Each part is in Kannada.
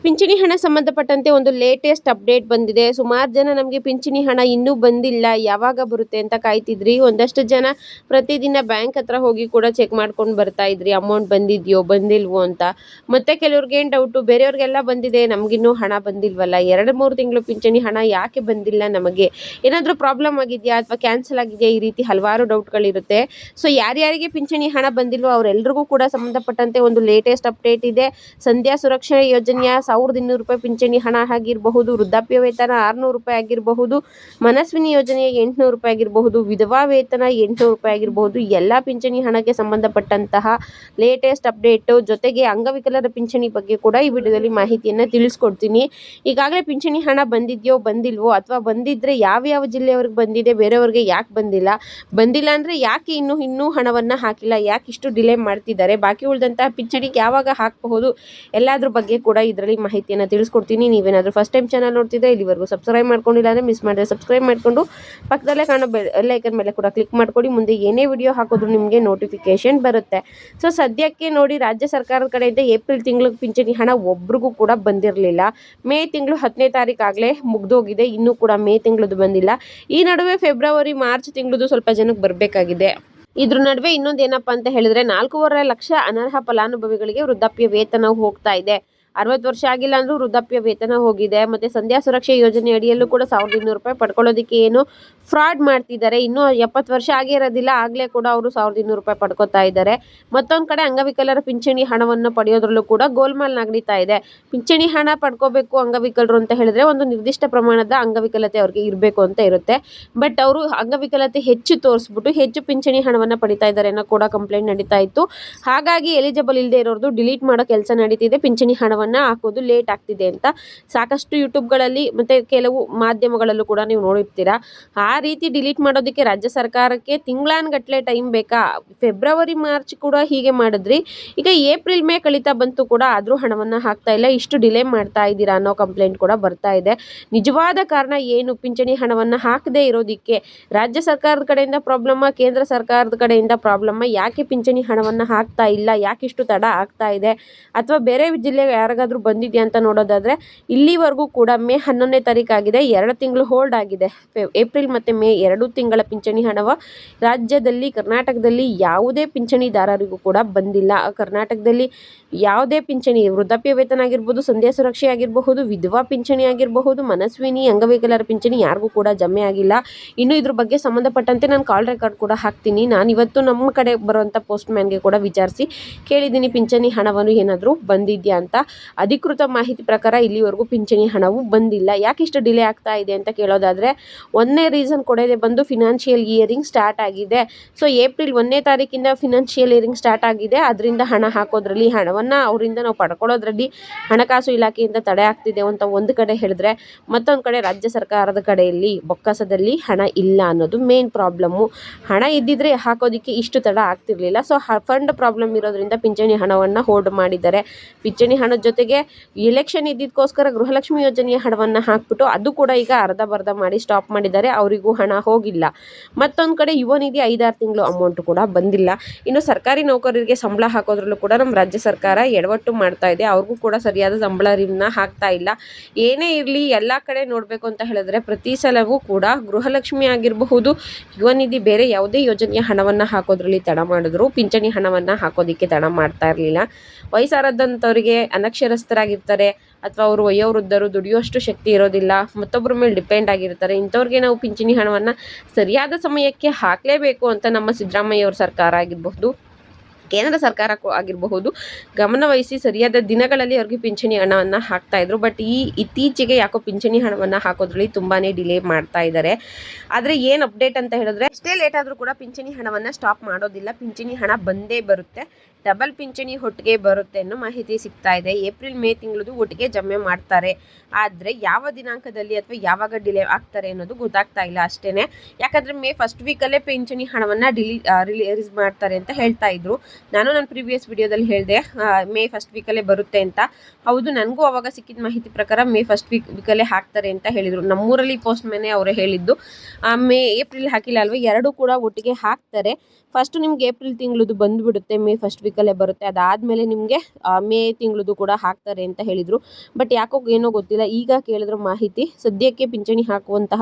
ಪಿಂಚಣಿ ಹಣ ಸಂಬಂಧಪಟ್ಟಂತೆ ಒಂದು ಲೇಟೆಸ್ಟ್ ಅಪ್ಡೇಟ್ ಬಂದಿದೆ. ಸುಮಾರು ಜನ ನಮಗೆ ಪಿಂಚಣಿ ಹಣ ಇನ್ನೂ ಬಂದಿಲ್ಲ, ಯಾವಾಗ ಬರುತ್ತೆ ಅಂತ ಕಾಯ್ತಿದ್ರಿ. ಒಂದಷ್ಟು ಜನ ಪ್ರತಿದಿನ ಬ್ಯಾಂಕ್ ಹತ್ರ ಹೋಗಿ ಕೂಡ ಚೆಕ್ ಮಾಡ್ಕೊಂಡು ಬರ್ತಾ ಇದ್ರಿ, ಅಮೌಂಟ್ ಬಂದಿದೆಯೋ ಬಂದಿಲ್ವೋ ಅಂತ. ಮತ್ತೆ ಕೆಲವ್ರಿಗೆ ಏನು ಡೌಟು, ಬೇರೆಯವ್ರಿಗೆಲ್ಲ ಬಂದಿದೆ, ನಮಗಿನ್ನೂ ಹಣ ಬಂದಿಲ್ವಲ್ಲ, 2-3 ತಿಂಗಳು ಪಿಂಚಣಿ ಹಣ ಯಾಕೆ ಬಂದಿಲ್ಲ, ನಮಗೆ ಏನಾದರೂ ಪ್ರಾಬ್ಲಮ್ ಆಗಿದೆಯಾ ಅಥವಾ ಕ್ಯಾನ್ಸಲ್ ಆಗಿದೆಯಾ, ಈ ರೀತಿ ಹಲವಾರು ಡೌಟ್ಗಳಿರುತ್ತೆ. ಸೊ ಯಾರ್ಯಾರಿಗೆ ಪಿಂಚಣಿ ಹಣ ಬಂದಿಲ್ವೋ ಅವರೆಲ್ಲರಿಗೂ ಕೂಡ ಸಂಬಂಧಪಟ್ಟಂತೆ ಒಂದು ಲೇಟೆಸ್ಟ್ ಅಪ್ಡೇಟ್ ಇದೆ. ಸಂಧ್ಯಾ ಸುರಕ್ಷಾ ಯೋಜನೆಯ 1200 ರೂಪಾಯಿ ಪಿಂಚಣಿ ಹಣ ಆಗಿರಬಹುದು, ವೃದ್ಧಾಪ್ಯ ವೇತನ 600 ರೂಪಾಯಿ ಆಗಿರಬಹುದು, ಮನಸ್ವಿನಿ ಯೋಜನೆಯ 800 ರೂಪಾಯಿ ಆಗಿರಬಹುದು, ವಿಧವಾ ವೇತನ 800 ರೂಪಾಯಿ ಆಗಿರಬಹುದು, ಎಲ್ಲ ಪಿಂಚಣಿ ಹಣಕ್ಕೆ ಸಂಬಂಧಪಟ್ಟಂತಹ ಲೇಟೆಸ್ಟ್ ಅಪ್ಡೇಟು. ಜೊತೆಗೆ ಅಂಗವಿಕಲರ ಪಿಂಚಣಿ ಬಗ್ಗೆ ಕೂಡ ಈ ವಿಡಿಯೋದಲ್ಲಿ ಮಾಹಿತಿಯನ್ನು ತಿಳಿಸ್ಕೊಡ್ತೀನಿ. ಈಗಾಗಲೇ ಪಿಂಚಣಿ ಹಣ ಬಂದಿದೆಯೋ ಬಂದಿಲ್ವೋ, ಅಥವಾ ಬಂದಿದ್ರೆ ಯಾವ ಜಿಲ್ಲೆಯವ್ರಿಗೆ ಬಂದಿದೆ, ಬೇರೆಯವ್ರಿಗೆ ಯಾಕೆ ಬಂದಿಲ್ಲ ಅಂದರೆ ಯಾಕೆ ಇನ್ನೂ ಹಣವನ್ನು ಹಾಕಿಲ್ಲ, ಯಾಕೆ ಇಷ್ಟು ಡಿಲೇ ಮಾಡ್ತಿದ್ದಾರೆ, ಬಾಕಿ ಉಳಿದಂತಹ ಪಿಂಚಣಿಗೆ ಯಾವಾಗ ಹಾಕಬಹುದು, ಎಲ್ಲದ್ರ ಬಗ್ಗೆ ಕೂಡ ಇದರಲ್ಲಿ ಮಾಹಿತಿಯನ್ನು ತಿಳಿಸ್ಕೊಡ್ತೀನಿ. ನೀವೇನಾದರೂ ಫಸ್ಟ್ ಟೈಮ್ ಚಾನಲ್ ನೋಡ್ತಿದ್ರೆ ಇಲ್ಲಿವರೆಗೂ ಸಬ್ಸ್ಕ್ರೈಬ್ ಮಾಡ್ಕೊಂಡಿಲ್ಲ ಅಂದರೆ ಮಿಸ್ ಮಾಡಿದ್ರೆ ಸಬ್ಸ್ಕ್ರೈಬ್ ಮಾಡಿಕೊಂಡು ಪಕ್ಕದಲ್ಲೇ ಕಾಣೋ ಬೆಲ್ ಐಕನ್ ಮೇಲೆ ಕೂಡ ಕ್ಲಿಕ್ ಮಾಡ್ಕೊಳ್ಳಿ. ಮುಂದೆ ಏನೇ ವಿಡಿಯೋ ಹಾಕೋದು ನಿಮಗೆ ನೋಟಿಫಿಕೇಶನ್ ಬರುತ್ತೆ. ಸೊ ಸದ್ಯಕ್ಕೆ ನೋಡಿ, ರಾಜ್ಯ ಸರ್ಕಾರದ ಕಡೆಯಿಂದ ಏಪ್ರಿಲ್ ತಿಂಗಳು ಪಿಂಚಣಿ ಹಣ ಒಬ್ರಿಗೂ ಕೂಡ ಬಂದಿರಲಿಲ್ಲ. ಮೇ ತಿಂಗಳು 10ನೇ ತಾರೀಕು ಆಗಲೇ ಮುಗ್ದೋಗಿದೆ, ಇನ್ನೂ ಕೂಡ ಮೇ ತಿಂಗಳದ್ದು ಬಂದಿಲ್ಲ. ಈ ನಡುವೆ ಫೆಬ್ರವರಿ ಮಾರ್ಚ್ ತಿಂಗಳದ್ದು ಸ್ವಲ್ಪ ಜನಕ್ಕೆ ಬರಬೇಕಾಗಿದೆ. ಇದ್ರ ನಡುವೆ ಇನ್ನೊಂದು ಏನಪ್ಪ ಅಂತ ಹೇಳಿದ್ರೆ, 4.5 ಲಕ್ಷ ಅನರ್ಹ ಫಲಾನುಭವಿಗಳಿಗೆ ವೃದ್ಧಾಪ್ಯ ವೇತನ ಹೋಗ್ತಾ ಇದೆ. 60 ವರ್ಷ ಆಗಿಲ್ಲ ಅಂದ್ರೂ ವೃದ್ಧಾಪ್ಯ ವೇತನ ಹೋಗಿದೆ. ಮತ್ತೆ ಸಂಧ್ಯಾ ಸುರಕ್ಷಾ ಯೋಜನೆ ಅಡಿಯಲ್ಲೂ ಕೂಡ 1200 ರೂಪಾಯಿ ಪಡ್ಕೊಳ್ಳೋದಕ್ಕೆ ಏನು ಫ್ರಾಡ್ ಮಾಡ್ತಿದ್ದಾರೆ. ಇನ್ನೂ 70 ವರ್ಷ ಆಗಿರೋದಿಲ್ಲ, ಆಗಲೇ ಕೂಡ ಅವರು 1200 ರೂಪಾಯಿ ಪಡ್ಕೊತಾ ಇದ್ದಾರೆ. ಮತ್ತೊಂದು ಕಡೆ ಅಂಗವಿಕಲರ ಪಿಂಚಣಿ ಹಣವನ್ನು ಪಡೆಯೋದ್ರಲ್ಲೂ ಕೂಡ ಗೋಲ್ಮಾಲ್ ನಡೀತಾ ಇದೆ. ಪಿಂಚಣಿ ಹಣ ಪಡ್ಕೋಬೇಕು ಅಂಗವಿಕಲರು ಅಂತ ಹೇಳಿದ್ರೆ ಒಂದು ನಿರ್ದಿಷ್ಟ ಪ್ರಮಾಣದ ಅಂಗವಿಕಲತೆ ಅವ್ರಿಗೆ ಇರಬೇಕು ಅಂತ ಇರುತ್ತೆ. ಬಟ್ ಅವರು ಅಂಗವಿಕಲತೆ ಹೆಚ್ಚು ತೋರಿಸ್ಬಿಟ್ಟು ಹೆಚ್ಚು ಪಿಂಚಣಿ ಹಣವನ್ನು ಪಡಿತಾ ಇದ್ದಾರೆ ಅನ್ನೋ ಕೂಡ ಕಂಪ್ಲೇಂಟ್ ನಡೀತಾ ಇತ್ತು. ಹಾಗಾಗಿ ಎಲಿಜಿಬಲ್ ಇಲ್ಲದೆ ಇರೋದು ಡಿಲೀಟ್ ಮಾಡೋ ಕೆಲಸ ನಡೀತಿದೆ, ಪಿಂಚಣಿ ಹಣವನ್ನು ಹಾಕೋದು ಲೇಟ್ ಆಗ್ತಿದೆ ಅಂತ ಸಾಕಷ್ಟು ಯೂಟ್ಯೂಬ್ಗಳಲ್ಲಿ ಮತ್ತೆ ಕೆಲವು ಮಾಧ್ಯಮಗಳಲ್ಲೂ ಕೂಡ ನೀವು ನೋಡಿರ್ತೀರಾ. ಆ ರೀತಿ ಡಿಲೀಟ್ ಮಾಡೋದಕ್ಕೆ ರಾಜ್ಯ ಸರ್ಕಾರಕ್ಕೆ ತಿಂಗಳಾನುಗಟ್ಟಲೆ ಟೈಮ್ ಬೇಕಾ? ಫೆಬ್ರವರಿ ಮಾರ್ಚ್ ಕೂಡ ಹೀಗೆ ಮಾಡಿದ್ರಿ, ಈಗ ಏಪ್ರಿಲ್ ಮೇ ಕಳೀತಾ ಬಂತು ಕೂಡ, ಆದರೂ ಹಣವನ್ನು ಹಾಕ್ತಾ ಇಲ್ಲ, ಇಷ್ಟು ಡಿಲೇ ಮಾಡ್ತಾ ಇದ್ದೀರಾ ಅನ್ನೋ ಕಂಪ್ಲೇಂಟ್ ಕೂಡ ಬರ್ತಾ ಇದೆ. ನಿಜವಾದ ಕಾರಣ ಏನು ಪಿಂಚಣಿ ಹಣವನ್ನು ಹಾಕದೇ ಇರೋದಕ್ಕೆ? ರಾಜ್ಯ ಸರ್ಕಾರದ ಕಡೆಯಿಂದ ಪ್ರಾಬ್ಲಮ್ಮ, ಕೇಂದ್ರ ಸರ್ಕಾರದ ಕಡೆಯಿಂದ ಪ್ರಾಬ್ಲಮ್ಮ? ಯಾಕೆ ಪಿಂಚಣಿ ಹಣವನ್ನು ಹಾಕ್ತಾ ಇಲ್ಲ, ಯಾಕೆ ಇಷ್ಟು ತಡ ಆಗ್ತಾ ಇದೆ? ಅಥವಾ ಬೇರೆ ಜಿಲ್ಲೆಗೆ ಯಾರಿಗಾದ್ರೂ ಬಂದಿದೆಯಾ ಅಂತ ನೋಡೋದಾದರೆ, ಇಲ್ಲಿವರೆಗೂ ಕೂಡ ಮೇ 11ನೇ ತಾರೀಕು ಆಗಿದೆ, 2 ತಿಂಗಳು ಹೋಲ್ಡ್ ಆಗಿದೆ. ಏಪ್ರಿಲ್ ಮತ್ತು ಮೇ 2 ತಿಂಗಳ ಪಿಂಚಣಿ ಹಣವ ರಾಜ್ಯದಲ್ಲಿ, ಕರ್ನಾಟಕದಲ್ಲಿ ಯಾವುದೇ ಪಿಂಚಣಿದಾರರಿಗೂ ಕೂಡ ಬಂದಿಲ್ಲ. ಕರ್ನಾಟಕದಲ್ಲಿ ಯಾವುದೇ ಪಿಂಚಣಿ, ವೃದ್ಧಾಪ್ಯ ವೇತನ ಆಗಿರ್ಬೋದು, ಸಂಧ್ಯಾ ಸುರಕ್ಷೆ ಆಗಿರಬಹುದು, ವಿಧವಾ ಪಿಂಚಣಿ ಆಗಿರಬಹುದು, ಮನಸ್ವಿನಿ, ಅಂಗವಿಕಲರ ಪಿಂಚಣಿ ಯಾರಿಗೂ ಕೂಡ ಜಮೆ ಆಗಿಲ್ಲ. ಇನ್ನು ಇದ್ರ ಬಗ್ಗೆ ಸಂಬಂಧಪಟ್ಟಂತೆ ನಾನು ಕಾಲ್ ರೆಕಾರ್ಡ್ ಕೂಡ ಹಾಕ್ತೀನಿ. ನಾನು ಇವತ್ತು ನಮ್ಮ ಕಡೆ ಬರುವಂಥ ಪೋಸ್ಟ್ ಮ್ಯಾನ್ಗೆ ಕೂಡ ವಿಚಾರಿಸಿ ಕೇಳಿದ್ದೀನಿ, ಪಿಂಚಣಿ ಹಣವನ್ನು ಏನಾದರೂ ಬಂದಿದೆಯಾ ಅಂತ. ಅಧಿಕೃತ ಮಾಹಿತಿ ಪ್ರಕಾರ ಇಲ್ಲಿವರೆಗೂ ಪಿಂಚಣಿ ಹಣವು ಬಂದಿಲ್ಲ. ಯಾಕೆ ಇಷ್ಟು ಡಿಲೇ ಆಗ್ತಾ ಇದೆ ಅಂತ ಕೇಳೋದಾದರೆ, ಒಂದನೇ ರೀಸನ್ ಕೊಡೋದೇ ಬಂದು ಫಿನಾನ್ಷಿಯಲ್ ಇಯರಿಂಗ್ ಸ್ಟಾರ್ಟ್ ಆಗಿದೆ. ಸೊ ಏಪ್ರಿಲ್ 1ನೇ ತಾರೀಕಿಂದ ಫಿನಾನ್ಷಿಯಲ್ ಇಯರಿಂಗ್ ಸ್ಟಾರ್ಟ್ ಆಗಿದೆ. ಅದರಿಂದ ಹಣ ಹಾಕೋದ್ರಲ್ಲಿ, ಹಣವನ್ನು ಅವರಿಂದ ನಾವು ಪಡ್ಕೊಳ್ಳೋದ್ರಲ್ಲಿ ಹಣಕಾಸು ಇಲಾಖೆಯಿಂದ ತಡೆ ಆಗ್ತಿದೆ ಅಂತ ಒಂದು ಕಡೆ ಹೇಳಿದ್ರೆ, ಮತ್ತೊಂದು ಕಡೆ ರಾಜ್ಯ ಸರ್ಕಾರದ ಕಡೆಯಲ್ಲಿ ಬೊಕ್ಕಸದಲ್ಲಿ ಹಣ ಇಲ್ಲ ಅನ್ನೋದು ಮೇನ್ ಪ್ರಾಬ್ಲಮ್ಮು. ಹಣ ಇದ್ದಿದ್ರೆ ಹಾಕೋದಕ್ಕೆ ಇಷ್ಟು ತಡ ಆಗ್ತಿರ್ಲಿಲ್ಲ. ಸೊ ಫಂಡ್ ಪ್ರಾಬ್ಲಮ್ ಇರೋದ್ರಿಂದ ಪಿಂಚಣಿ ಹಣವನ್ನು ಹೋಲ್ಡ್ ಮಾಡಿದ್ದಾರೆ. ಪಿಂಚಣಿ ಹಣದ ಜೊತೆಗೆ ಎಲೆಕ್ಷನ್ ಇದ್ದಿದ್ದಕ್ಕೋಸ್ಕರ ಗೃಹಲಕ್ಷ್ಮಿ ಯೋಜನೆಯ ಹಣವನ್ನು ಹಾಕ್ಬಿಟ್ಟು ಅದು ಕೂಡ ಈಗ ಅರ್ಧ ಮಾಡಿ ಸ್ಟಾಪ್ ಮಾಡಿದ್ದಾರೆ, ಅವರಿಗೂ ಹಣ ಹೋಗಿಲ್ಲ. ಮತ್ತೊಂದು ಕಡೆ ಯುವ ನಿಧಿ 5-6 ತಿಂಗಳು ಅಮೌಂಟ್ ಕೂಡ ಬಂದಿಲ್ಲ. ಇನ್ನು ಸರ್ಕಾರಿ ನೌಕರರಿಗೆ ಸಂಬಳ ಹಾಕೋದ್ರಲ್ಲೂ ಕೂಡ ನಮ್ಮ ರಾಜ್ಯ ಸರ್ಕಾರ ಎಡವಟ್ಟು ಮಾಡ್ತಾ ಇದೆ, ಅವ್ರಿಗೂ ಕೂಡ ಸರಿಯಾದ ಸಂಬಳವನ್ನು ಹಾಕ್ತಾ ಇಲ್ಲ. ಏನೇ ಇರಲಿ, ಎಲ್ಲ ಕಡೆ ನೋಡಬೇಕು ಅಂತ ಹೇಳಿದ್ರೆ ಪ್ರತಿ ಸಲವೂ ಕೂಡ ಗೃಹಲಕ್ಷ್ಮಿ ಆಗಿರಬಹುದು, ಯುವ ನಿಧಿ, ಬೇರೆ ಯಾವುದೇ ಯೋಜನೆಯ ಹಣವನ್ನು ಹಾಕೋದ್ರಲ್ಲಿ ತಡ ಮಾಡಿದ್ರು, ಪಿಂಚಣಿ ಹಣವನ್ನು ಹಾಕೋದಕ್ಕೆ ತಡ ಮಾಡ್ತಾ ಇರಲಿಲ್ಲ. ವಯಸ್ಸಾದಂಥವರಿಗೆ, ಅನಕ್ಷರಸ್ಥರಾಗಿರ್ತಾರೆ, ಅಥವಾ ಅವರು ವಯೋವೃದ್ಧರು, ದುಡಿಯುವಷ್ಟು ಶಕ್ತಿ ಇರೋದಿಲ್ಲ, ಮತ್ತೊಬ್ಬರ ಮೇಲೆ ಡಿಪೆಂಡ್ ಆಗಿರ್ತಾರೆ, ಇಂಥವ್ರಿಗೆ ನಾವು ಪಿಂಚಣಿ ಹಣವನ್ನು ಸರಿಯಾದ ಸಮಯಕ್ಕೆ ಹಾಕಲೇಬೇಕು ಅಂತ ನಮ್ಮ ಸಿದ್ದರಾಮಯ್ಯವ್ರ ಸರ್ಕಾರ ಆಗಿರಬಹುದು, ಕೇಂದ್ರ ಸರ್ಕಾರ ಆಗಿರಬಹುದು ಗಮನವಹಿಸಿ ಸರಿಯಾದ ದಿನಗಳಲ್ಲಿ ಅವ್ರಿಗೆ ಪಿಂಚಣಿ ಹಣವನ್ನು ಹಾಕ್ತಾಯಿದ್ರು. ಬಟ್ ಇತ್ತೀಚೆಗೆ ಯಾಕೋ ಪಿಂಚಣಿ ಹಣವನ್ನು ಹಾಕೋದ್ರಲ್ಲಿ ತುಂಬಾ ಡಿಲೇ ಮಾಡ್ತಾ ಇದ್ದಾರೆ. ಆದರೆ ಏನು ಅಪ್ಡೇಟ್ ಅಂತ ಹೇಳಿದ್ರೆ, ಎಷ್ಟೇ ಲೇಟ್ ಆದರೂ ಕೂಡ ಪಿಂಚಣಿ ಹಣವನ್ನು ಸ್ಟಾಪ್ ಮಾಡೋದಿಲ್ಲ, ಪಿಂಚಣಿ ಹಣ ಬಂದೇ ಬರುತ್ತೆ, ಡಬಲ್ ಪಿಂಚಣಿ ಒಟ್ಟಿಗೆ ಬರುತ್ತೆ ಅನ್ನೋ ಮಾಹಿತಿ ಸಿಗ್ತಾ ಇದೆ. ಏಪ್ರಿಲ್ ಮೇ ತಿಂಗಳದು ಒಟ್ಟಿಗೆ ಜಮೆ ಮಾಡ್ತಾರೆ, ಆದರೆ ಯಾವ ದಿನಾಂಕದಲ್ಲಿ ಅಥವಾ ಯಾವಾಗ ಡಿಲೇ ಆಗ್ತಾರೆ ಅನ್ನೋದು ಗೊತ್ತಾಗ್ತಾ ಇಲ್ಲ ಅಷ್ಟೇ. ಯಾಕಂದರೆ ಮೇ ಫಸ್ಟ್ ವೀಕಲ್ಲೇ ಪಿಂಚಣಿ ಹಣವನ್ನು ರಿಲೀಸ್ ಮಾಡ್ತಾರೆ ಅಂತ ಹೇಳ್ತಾ ಇದ್ರು. ನಾನು ನನ್ನ ಪ್ರೀವಿಯಸ್ ವಿಡಿಯೋದಲ್ಲಿ ಹೇಳಿದೆ ಮೇ ಫಸ್ಟ್ ವೀಕಲ್ಲೇ ಬರುತ್ತೆ ಅಂತ. ಹೌದು, ನನಗೂ ಅವಾಗ ಸಿಕ್ಕಿದ ಮಾಹಿತಿ ಪ್ರಕಾರ ಮೇ ಫಸ್ಟ್ ವೀಕಲ್ಲೇ ಹಾಕ್ತಾರೆ ಅಂತ ಹೇಳಿದರು. ನಮ್ಮೂರಲ್ಲಿ ಪೋಸ್ಟ್ ಮ್ಯಾನೇ ಅವರೇ ಹೇಳಿದ್ದು. ಏಪ್ರಿಲ್ ಹಾಕಿಲ್ಲ ಅಲ್ವ, ಎರಡೂ ಕೂಡ ಒಟ್ಟಿಗೆ ಹಾಕ್ತಾರೆ. ಫಸ್ಟು ನಿಮ್ಗೆ ಏಪ್ರಿಲ್ ತಿಂಗಳದು ಬಂದುಬಿಡುತ್ತೆ, ಮೇ ಫಸ್ಟ್ ವೀಕ್ ವೀಕಲ್ಲೇ ಬರುತ್ತೆ. ಅದಾದಮೇಲೆ ನಿಮಗೆ ಮೇ ತಿಂಗಳದ್ದು ಕೂಡ ಹಾಕ್ತಾರೆ ಅಂತ ಹೇಳಿದರು. ಬಟ್ ಯಾಕೋ ಏನೋ ಗೊತ್ತಿಲ್ಲ, ಈಗ ಕೇಳಿದ್ರು ಮಾಹಿತಿ ಸದ್ಯಕ್ಕೆ ಪಿಂಚಣಿ ಹಾಕುವಂತಹ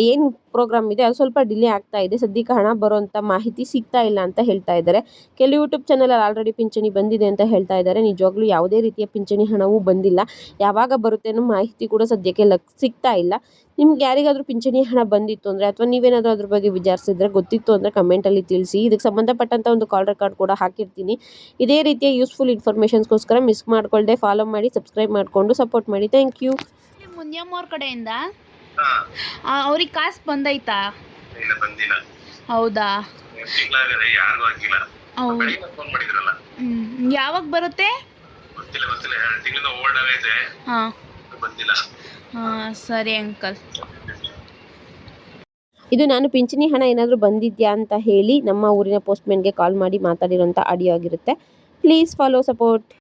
ಏನು ಪ್ರೋಗ್ರಾಮ್ ಇದೆ ಅದು ಸ್ವಲ್ಪ ಡಿಲೇ ಆಗ್ತಾ ಇದೆ. ಸದ್ಯಕ್ಕೆ ಹಣ ಬರೋಂಥ ಮಾಹಿತಿ ಸಿಗ್ತಾ ಇಲ್ಲ ಅಂತ ಹೇಳ್ತಾ ಇದ್ದಾರೆ. ಕೆಲವು ಯೂಟ್ಯೂಬ್ ಚಾನಲಲ್ಲಿ ಆಲ್ರೆಡಿ ಪಿಂಚಣಿ ಬಂದಿದೆ ಅಂತ ಹೇಳ್ತಾ ಇದ್ದಾರೆ. ನಿಜವಾಗ್ಲೂ ಯಾವುದೇ ರೀತಿಯ ಪಿಂಚಣಿ ಹಣವೂ ಬಂದಿಲ್ಲ. ಯಾವಾಗ ಬರುತ್ತೆ ಅನ್ನೋ ಮಾಹಿತಿ ಕೂಡ ಸದ್ಯಕ್ಕೆ ಸಿಗ್ತಾ ಇಲ್ಲ. ನಿಮ್ಗೆ ಯಾರಿಗಾದರೂ ಪಿಂಚಣಿ ಹಣ ಬಂದಿತ್ತು ಅಂದರೆ ಅಥವಾ ನೀವೇನಾದರೂ ಅದ್ರ ಬಗ್ಗೆ ವಿಚಾರಿಸಿದ್ರೆ ಗೊತ್ತಿತ್ತು ಅಂದರೆ ಕಮೆಂಟಲ್ಲಿ ತಿಳಿಸಿ. ಇದಕ್ಕೆ ಸಂಬಂಧಪಟ್ಟಂಥ ಒಂದು ಕಾಲ್ ರೆಕಾರ್ಡ್ ಕೂಡ ಹಾಕಿರ್ತೀನಿ. ಇದೇ ರೀತಿಯ ಯೂಸ್ಫುಲ್ ಇನ್ಫಾರ್ಮೇಷನ್ಸ್ಗೋಸ್ಕರ ಮಿಸ್ ಮಾಡ್ಕೊಳ್ದೆ ಫಾಲೋ ಮಾಡಿ, ಸಬ್ಸ್ಕ್ರೈಬ್ ಮಾಡಿಕೊಂಡು ಸಪೋರ್ಟ್ ಮಾಡಿ. Thank you. ಮುನಿಯಮ್ಮ ಅವ್ರ ಕಡೆಯಿಂದ ಅವ್ರಿಗೆ ಕಾಸು ಬಂದೈತಾ? ಇಲ್ಲ ಬಂದಿಲ್ಲ. ಹೌದಾ? ತಿಂಗಳಾಗದೆ ಯಾರಿಗೂ ಆಗಿಲ್ಲ. ಹೌದು. ಬೆಳಿಗ್ಗೆ ಫೋನ್ ಮಾಡಿದ್ರಲ್ಲ. ಯಾವಾಗ ಬರುತ್ತೆ? ಗೊತ್ತಿಲ್ಲ 2 ತಿಂಗಳಿಂದ ಓಲ್ಡ್ ಆಗೈತೆ. ಹಾಂ ಬಂದಿಲ್ಲ. ಹಾಂ ಸರಿ ಅಂಕಲ್. ಇದು ನಾನು ಪಿಂಚಣಿ ಹಣ ಏನಾದರೂ ಬಂದಿದೆಯಾ ಅಂತ ಹೇಳಿ ನಮ್ಮ ಊರಿನ ಪೋಸ್ಟ್ಮನ್ಗೆ ಕಾಲ್ ಮಾಡಿ ಮಾತಾಡಿರೋಂಥ ಆಡಿಯೋ ಆಗಿರುತ್ತೆ. Please follow, support.